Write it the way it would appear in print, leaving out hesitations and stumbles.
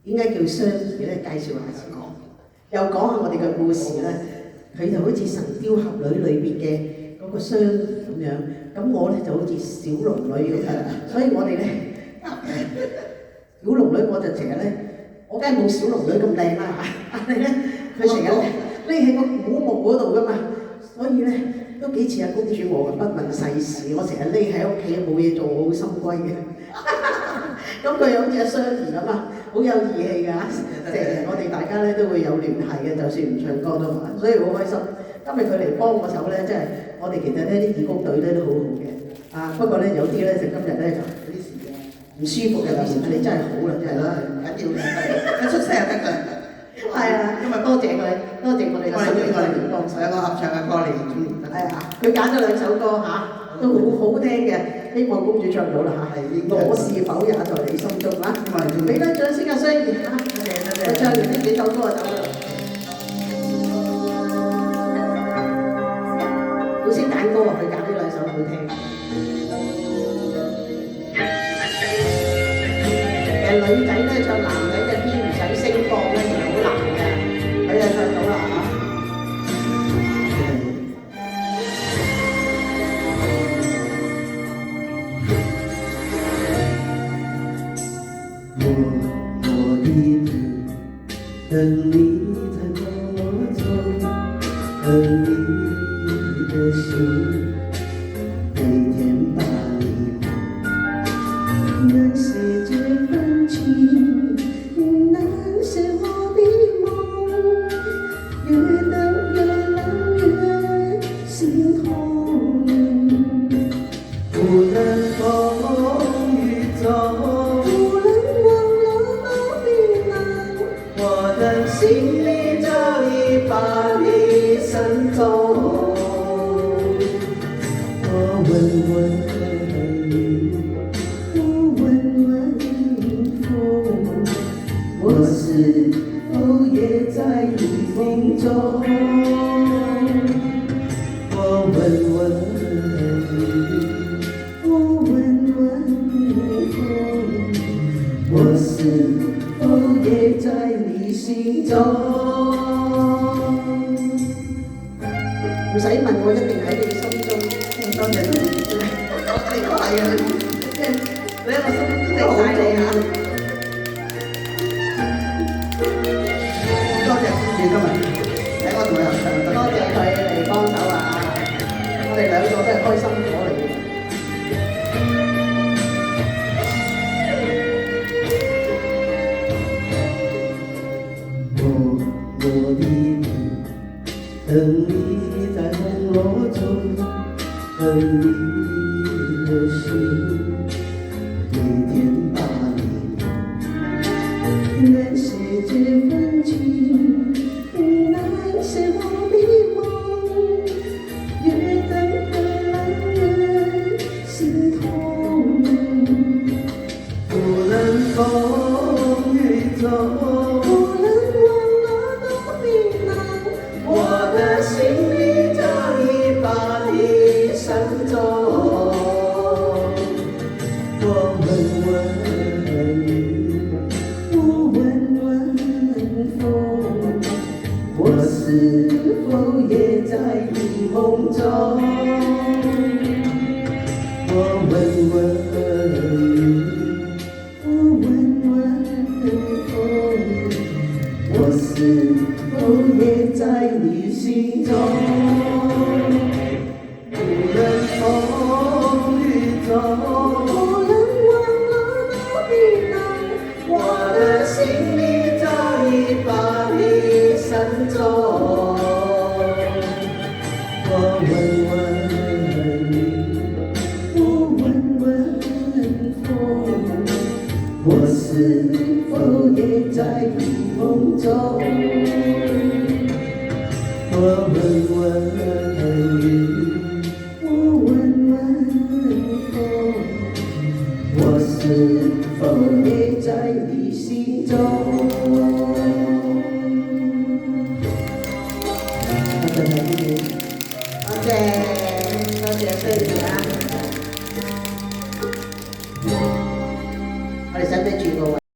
點解叫雙兒咧？介紹下先，又講下我哋嘅故事咧。佢就好似《神雕俠侶》裏邊嘅嗰個雙兒咁樣，咁我咧就好似小龍女咁樣，所以我哋咧小龍女我就成日咧，我梗係冇小龍女咁靚啦嚇，但係咧佢成日匿喺個古木嗰度噶嘛，所以咧都幾似阿公主和不問世事。我成日匿喺屋企冇嘢做，我好心歸嘅。咁佢又好似阿雙兒咁啊，好有義氣㗎，成日我哋大家咧都會有聯繫嘅，就算唔唱歌都話，所以好開心。今日佢嚟幫我手咧，真係我哋其實咧啲義工隊咧都好好嘅。啊，不過咧有啲咧就今日咧就有啲事嘅唔舒服嘅，你真係好啦，真係啦，唔緊要嘅，一出聲就得㗎。係啊，今日多謝佢，多謝我哋嘅新嘅嚟幫手，有個合唱嘅歌嚟。係啊，佢揀咗兩首歌嚇，都好好聽嘅。希望公主唱到啦嚇，我是否也在你心中啊？俾啲掌聲啊，雙兒嚇！佢唱完呢幾首歌就走啦。好識揀歌啊！佢揀呢兩首好聽。其實女仔咧唱男仔嘅天唔使聲放咧，其實好難嘅。佢就唱到啦嚇。等你在帮我走，等你的心，每天把你梦，能写这份情，能是我的梦，越等越冷越心痛，不能风雨走。心里早已把你深走，我问问雨，我问问风，我是否也在你梦中？我问问雨，我问问风，我是否也在你心中？唔使問，我一定喺你心中。多謝你，你都係啊！你喺我心中好晒你嚇。多謝公主今日喺我同佢合唱，多謝佢嚟幫手啊！我哋兩個都係開心果嚟嘅。我的路，等你在红楼中，等你的心，每天把你能写这份情，能是我的梦，越等越冷越心痛，不能风雨走。我的心里早已把你深走，我问问雨，我问问风，我是否也在你夢中？我問問雨，我問問風，我是否也在你心中？無論風雨中，無論往哪裡來，我的心裡早已把你深走。我問問雨，我問問風，我是否也在你夢中？我問問雨，我問問風，我是否也在你心中？多謝你，多謝雙兒啊！我哋使唔使轉個位？